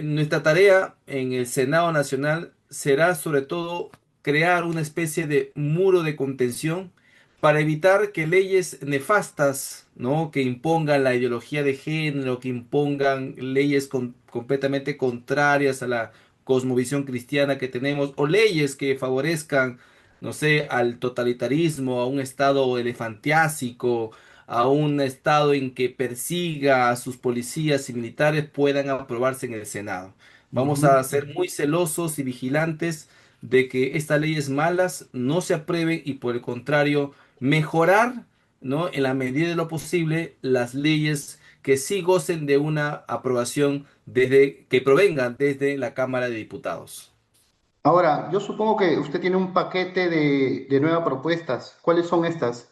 Nuestra tarea en el Senado Nacional será sobre todo crear una especie de muro de contención para evitar que leyes nefastas, ¿no? Que impongan la ideología de género, que impongan leyes completamente contrarias a la cosmovisión cristiana que tenemos, o leyes que favorezcan, no sé, al totalitarismo, a un estado elefantiásico, a un estado en que persiga a sus policías y militares puedan aprobarse en el Senado. Vamos Ujú. a ser muy celosos y vigilantes de que estas leyes malas no se aprueben y por el contrario mejorar, ¿no? En la medida de lo posible las leyes que sí gocen de una aprobación desde que provengan desde la Cámara de Diputados. Ahora, yo supongo que usted tiene un paquete de nuevas propuestas. ¿Cuáles son estas?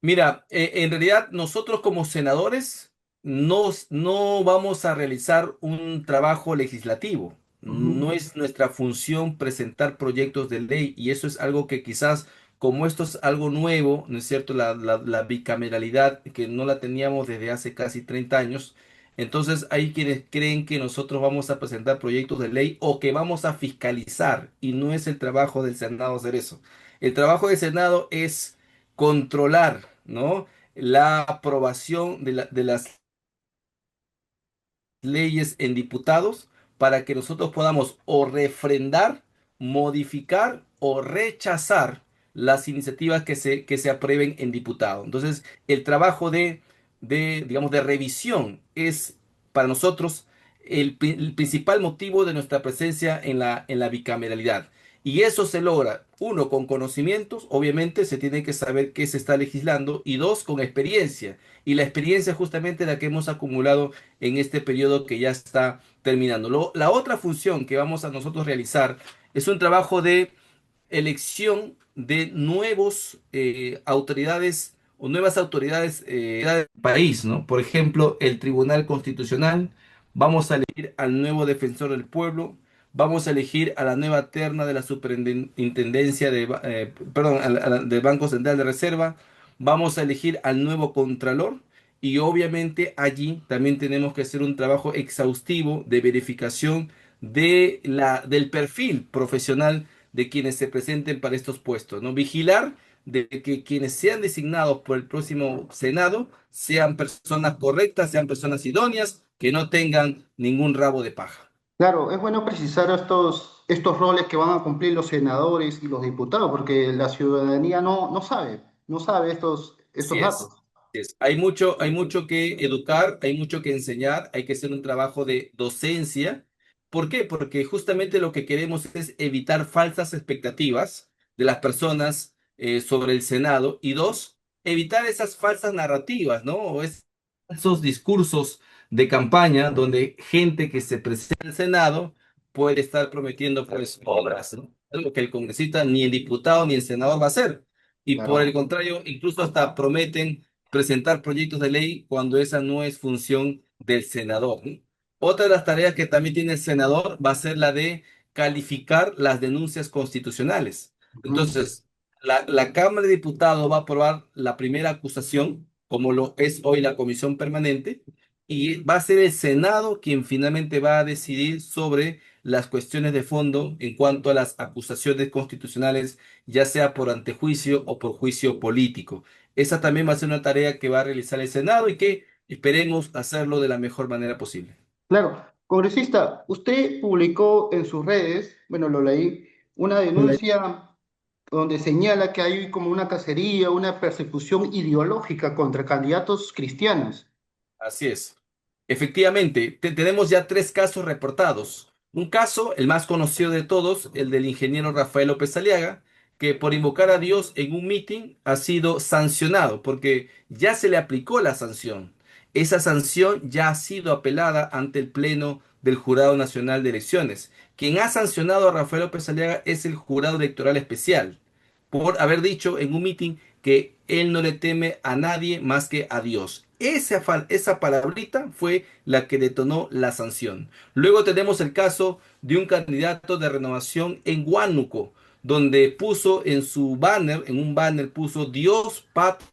Mira, en realidad nosotros como senadores no vamos a realizar un trabajo legislativo. No Ujú. es nuestra función presentar proyectos de ley y eso es algo que quizás, como esto es algo nuevo, ¿no es cierto? La bicameralidad que no la teníamos desde hace casi 30 años. Entonces hay quienes creen que nosotros vamos a presentar proyectos de ley o que vamos a fiscalizar y no es el trabajo del Senado hacer eso. El trabajo del Senado es controlar, ¿no? La aprobación de las leyes en diputados para que nosotros podamos o refrendar, modificar o rechazar las iniciativas que se aprueben en diputado. Entonces, el trabajo digamos, de revisión es para nosotros el principal motivo de nuestra presencia en la bicameralidad. Y eso se logra, uno, con conocimientos, obviamente se tiene que saber qué se está legislando, y dos, con experiencia. Y la experiencia justamente la que hemos acumulado en este periodo que ya está terminando. La otra función que vamos a nosotros realizar es un trabajo de elección de nuevos autoridades o nuevas autoridades del país, ¿no? Por ejemplo, el Tribunal Constitucional, vamos a elegir al nuevo defensor del pueblo, vamos a elegir a la nueva terna de la superintendencia perdón, del Banco Central de Reserva, vamos a elegir al nuevo contralor y obviamente allí también tenemos que hacer un trabajo exhaustivo de verificación del perfil profesional de quienes se presenten para estos puestos, ¿no? Vigilar de que quienes sean designados por el próximo Senado sean personas correctas, sean personas idóneas, que no tengan ningún rabo de paja. Claro, es bueno precisar estos roles que van a cumplir los senadores y los diputados, porque la ciudadanía no sabe estos Así es. datos. Así es. Hay mucho que educar, hay mucho que enseñar, hay que hacer un trabajo de docencia. ¿Por qué? Porque justamente lo que queremos es evitar falsas expectativas de las personas sobre el Senado y dos, evitar esas falsas narrativas, ¿no? O esos discursos de campaña donde gente que se presenta al Senado puede estar prometiendo pues obras, ¿no? Algo que el congresista ni el diputado ni el senador va a hacer y por el Claro. contrario, incluso hasta prometen presentar proyectos de ley cuando esa no es función del senador, ¿no? Otra de las tareas que también tiene el senador va a ser la de calificar las denuncias constitucionales. Ujú. Entonces, la Cámara de Diputados va a aprobar la primera acusación, como lo es hoy la Comisión Permanente, y va a ser el Senado quien finalmente va a decidir sobre las cuestiones de fondo en cuanto a las acusaciones constitucionales ya sea por antejuicio o por juicio político. Esa también va a ser una tarea que va a realizar el Senado y que esperemos hacerlo de la mejor manera posible. Claro. Congresista, usted publicó en sus redes, bueno, lo leí, una denuncia donde señala que hay como una cacería, una persecución ideológica contra candidatos cristianos. Así es. Efectivamente, tenemos ya tres casos reportados. Un caso, el más conocido de todos, el del ingeniero Rafael López Aliaga, que por invocar a Dios en un mitin ha sido sancionado porque ya se le aplicó la sanción. Esa sanción ya ha sido apelada ante el Pleno del Jurado Nacional de Elecciones. Quien ha sancionado a Rafael López Aliaga es el Jurado Electoral Especial por haber dicho en un mitin que él no le teme a nadie más que a Dios. Esa palabrita fue la que detonó la sanción. Luego tenemos el caso de un candidato de renovación en Huánuco, donde puso en su banner, en un banner puso Dios, patria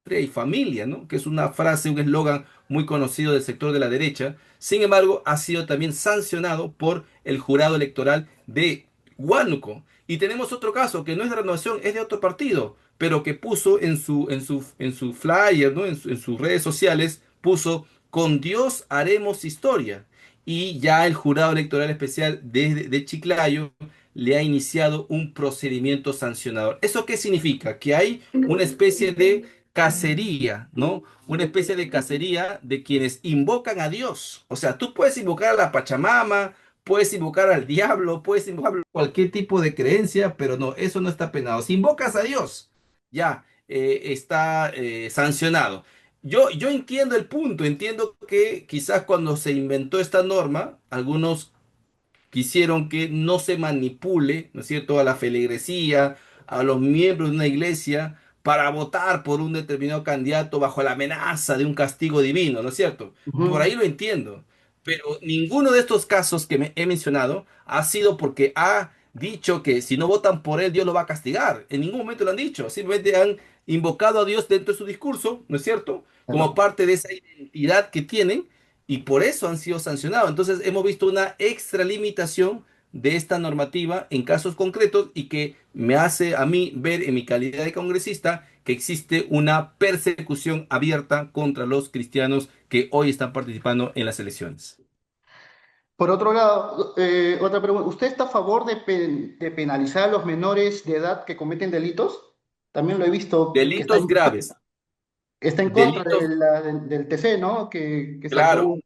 y familia, ¿no? Que es una frase, un eslogan muy conocido del sector de la derecha. Sin embargo, ha sido también sancionado por el jurado electoral de Huánuco. Y tenemos otro caso que no es de Renovación, es de otro partido, pero que puso en su flyer, ¿no? En sus redes sociales, puso: con Dios haremos historia. Y ya el jurado electoral especial de Chiclayo le ha iniciado un procedimiento sancionador. ¿Eso qué significa? Que hay una especie de cacería, ¿no? Una especie de cacería de quienes invocan a Dios. O sea, tú puedes invocar a la Pachamama, puedes invocar al diablo, puedes invocar cualquier tipo de creencia, pero no, eso no está penado. Si invocas a Dios, ya está sancionado. Yo entiendo el punto, entiendo que quizás cuando se inventó esta norma, algunos quisieron que no se manipule, ¿no es cierto?, a la feligresía, a los miembros de una iglesia, para votar por un determinado candidato bajo la amenaza de un castigo divino, ¿no es cierto? Por Ujú. ahí lo entiendo. Pero ninguno de estos casos que he mencionado ha sido porque ha dicho que si no votan por él, Dios lo va a castigar. En ningún momento lo han dicho. Simplemente han invocado a Dios dentro de su discurso, ¿no es cierto? Como Claro. parte de esa identidad que tienen, y por eso han sido sancionados. Entonces hemos visto una extralimitación de esta normativa en casos concretos y que me hace a mí ver en mi calidad de congresista que existe una persecución abierta contra los cristianos que hoy están participando en las elecciones. Por otro lado, otra pregunta. ¿Usted está a favor de penalizar a los menores de edad que cometen delitos? También lo he visto que Delitos graves, está en contra delitos, del TC, ¿no? Que claro. sacó.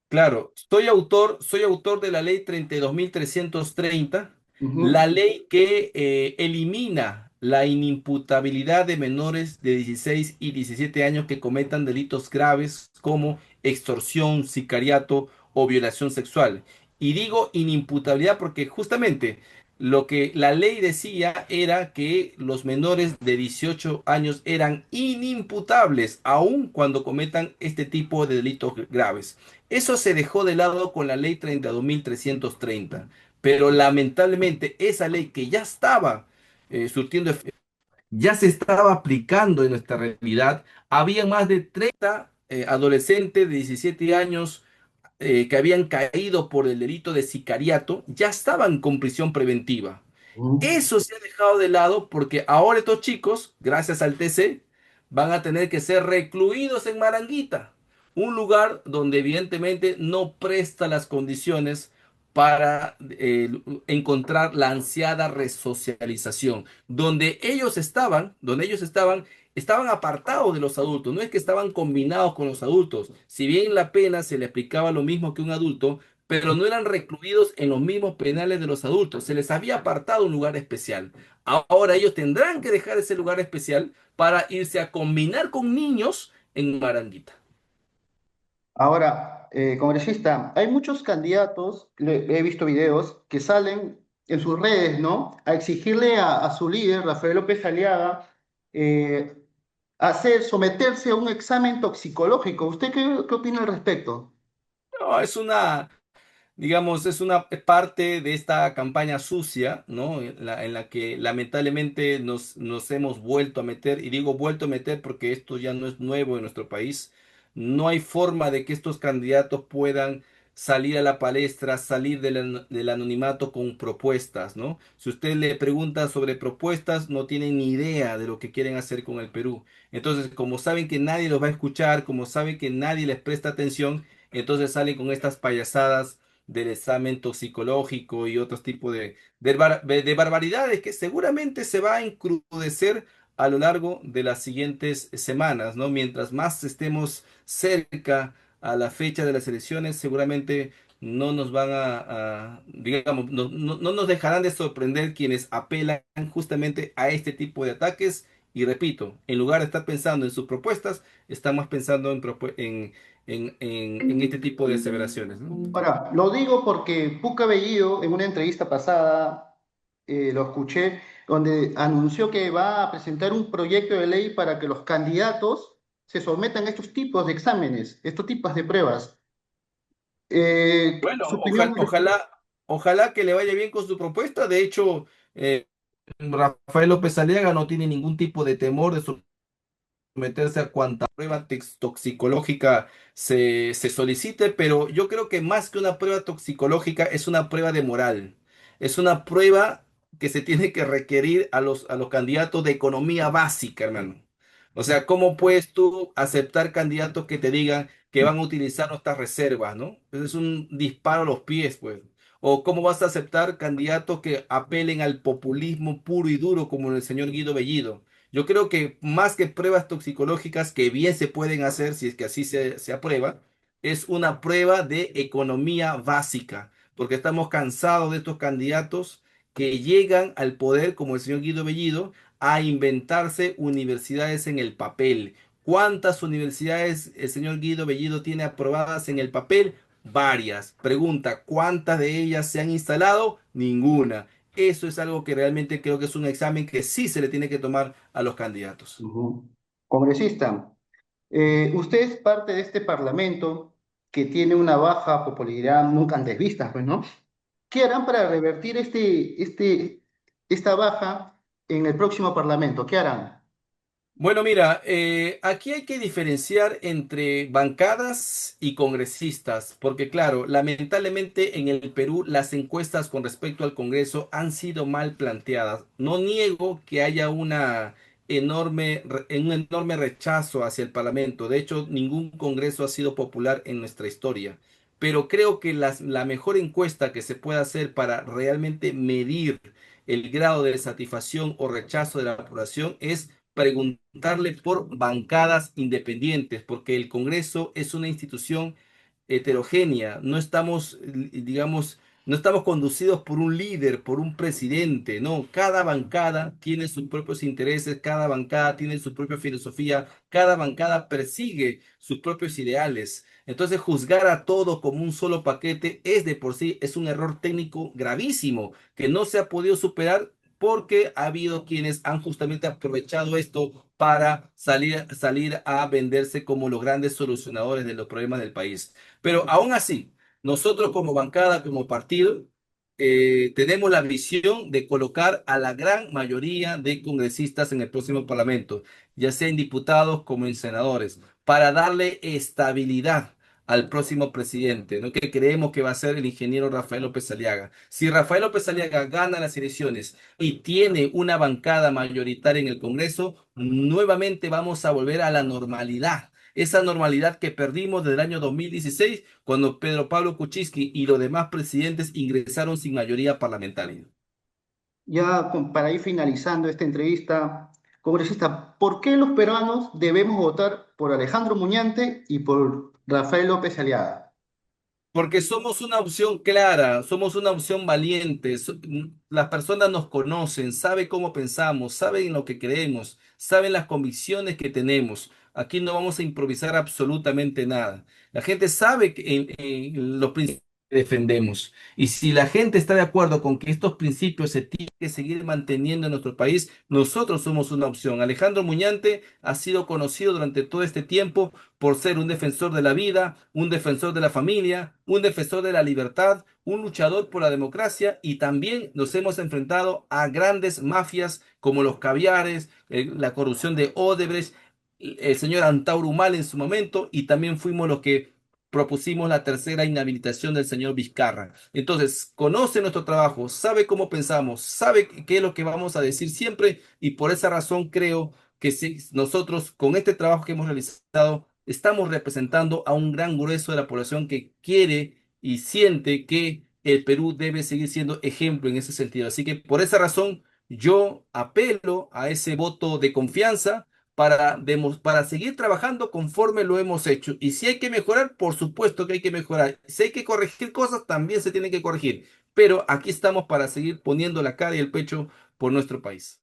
Claro, soy autor de la ley 32.330, Ujú, la ley que elimina la inimputabilidad de menores de 16 y 17 años que cometan delitos graves como extorsión, sicariato o violación sexual. Y digo inimputabilidad porque justamente lo que la ley decía era que los menores de 18 años eran inimputables aun cuando cometan este tipo de delitos graves. Eso se dejó de lado con la ley 32.330, pero lamentablemente esa ley que ya estaba surtiendo efecto, ya se estaba aplicando en nuestra realidad. Había más de 30 adolescentes de 17 años que habían caído por el delito de sicariato, ya estaban con prisión preventiva. ujú. Eso se ha dejado de lado porque ahora estos chicos, gracias al TC, van a tener que ser recluidos en Maranguita, un lugar donde evidentemente no presta las condiciones para encontrar la ansiada resocialización. Estaban apartados de los adultos, no es que estaban combinados con los adultos. Si bien la pena se le aplicaba lo mismo que un adulto, pero no eran recluidos en los mismos penales de los adultos. Se les había apartado un lugar especial. Ahora ellos tendrán que dejar ese lugar especial para irse a combinar con niños en Maranguita. Ahora, congresista, hay muchos candidatos, he visto videos, que salen en sus redes, ¿no? A exigirle a su líder, Rafael López Aliaga, eh, someterse a un examen toxicológico. ¿Usted qué opina al respecto? No, digamos, es una parte de esta campaña sucia, ¿no? En la que lamentablemente nos hemos vuelto a meter, y digo vuelto a meter porque esto ya no es nuevo en nuestro país. No hay forma de que estos candidatos puedan salir a la palestra, salir del anonimato con propuestas, ¿no? Si usted le pregunta sobre propuestas, no tienen ni idea de lo que quieren hacer con el Perú. Entonces, como saben que nadie los va a escuchar, como saben que nadie les presta atención, entonces salen con estas payasadas del examen toxicológico y otros tipos de barbaridades que seguramente se va a encrudecer a lo largo de las siguientes semanas, ¿no? Mientras más estemos cerca a la fecha de las elecciones, seguramente no nos van digamos, no nos dejarán de sorprender quienes apelan justamente a este tipo de ataques. Y repito, en lugar de estar pensando en sus propuestas, estamos pensando en este tipo de aseveraciones, ¿no? Ahora, lo digo porque Puca Bellido, en una entrevista pasada, lo escuché, donde anunció que va a presentar un proyecto de ley para que los candidatos se sometan a estos tipos de exámenes, estos tipos de pruebas. Bueno, Su opinión. ojalá que le vaya bien con su propuesta. De hecho, Rafael López Aliaga no tiene ningún tipo de temor de su someterse a cuanta prueba toxicológica se solicite, pero yo creo que más que una prueba toxicológica es una prueba de moral. Es una prueba que se tiene que requerir a los candidatos de economía básica, hermano. O sea, ¿cómo puedes tú aceptar candidatos que te digan que van a utilizar nuestras reservas, ¿no? Ese es un disparo a los pies, pues. ¿O cómo vas a aceptar candidatos que apelen al populismo puro y duro como el señor Guido Bellido? Yo creo que más que pruebas toxicológicas que bien se pueden hacer si es que así se aprueba, es una prueba de economía básica, porque estamos cansados de estos candidatos que llegan al poder, como el señor Guido Bellido, a inventarse universidades en el papel. ¿Cuántas universidades el señor Guido Bellido tiene aprobadas en el papel? Varias. Pregunta, ¿cuántas de ellas se han instalado? Ninguna. Eso es algo que realmente creo que es un examen que sí se le tiene que tomar a los candidatos. Ujú. Congresista, usted es parte de este parlamento que tiene una baja popularidad nunca antes vista, pues, ¿no? ¿Qué harán para revertir esta baja en el próximo parlamento? ¿Qué harán? Bueno, mira, aquí hay que diferenciar entre bancadas y congresistas, porque claro, lamentablemente en el Perú las encuestas con respecto al Congreso han sido mal planteadas. No niego que haya un enorme rechazo hacia el Parlamento. De hecho, ningún Congreso ha sido popular en nuestra historia. Pero creo que la mejor encuesta que se puede hacer para realmente medir el grado de satisfacción o rechazo de la población es preguntarle por bancadas independientes, porque el Congreso es una institución heterogénea. No estamos, digamos, no estamos conducidos por un líder, por un presidente, no. Cada bancada tiene sus propios intereses, cada bancada tiene su propia filosofía, cada bancada persigue sus propios ideales. Entonces, juzgar a todo como un solo paquete es de por sí, es un error técnico gravísimo que no se ha podido superar porque ha habido quienes han justamente aprovechado esto para salir a venderse como los grandes solucionadores de los problemas del país. Pero aún así, nosotros como bancada, como partido, tenemos la visión de colocar a la gran mayoría de congresistas en el próximo Parlamento, ya sea en diputados como en senadores, para darle estabilidad al próximo presidente, ¿no? Que creemos que va a ser el ingeniero Rafael López Aliaga. Si Rafael López Aliaga gana las elecciones y tiene una bancada mayoritaria en el Congreso, nuevamente vamos a volver a la normalidad. Esa normalidad que perdimos desde el año 2016, cuando Pedro Pablo Kuczynski y los demás presidentes ingresaron sin mayoría parlamentaria. Para ir finalizando esta entrevista, congresista, ¿por qué los peruanos debemos votar por Alejandro Muñante y por Rafael López Aliaga? Porque somos una opción clara, somos una opción valiente. Las personas nos conocen, saben cómo pensamos, saben lo que creemos, saben las convicciones que tenemos. Aquí no vamos a improvisar absolutamente nada. La gente sabe en los principios que defendemos. Y si la gente está de acuerdo con que estos principios se tienen que seguir manteniendo en nuestro país, nosotros somos una opción. Alejandro Muñante ha sido conocido durante todo este tiempo por ser un defensor de la vida, un defensor de la familia, un defensor de la libertad, un luchador por la democracia y también nos hemos enfrentado a grandes mafias como los caviares, la corrupción de Odebrecht, el señor Antauro Humala en su momento y también fuimos los que propusimos la tercera inhabilitación del señor Vizcarra. Entonces, conoce nuestro trabajo, sabe cómo pensamos, sabe qué es lo que vamos a decir siempre y por esa razón creo que si nosotros con este trabajo que hemos realizado estamos representando a un gran grueso de la población que quiere y siente que el Perú debe seguir siendo ejemplo en ese sentido. Así que por esa razón yo apelo a ese voto de confianza para seguir trabajando conforme lo hemos hecho. Y si hay que mejorar, por supuesto que hay que mejorar. Si hay que corregir cosas, también se tienen que corregir. Pero aquí estamos para seguir poniendo la cara y el pecho por nuestro país.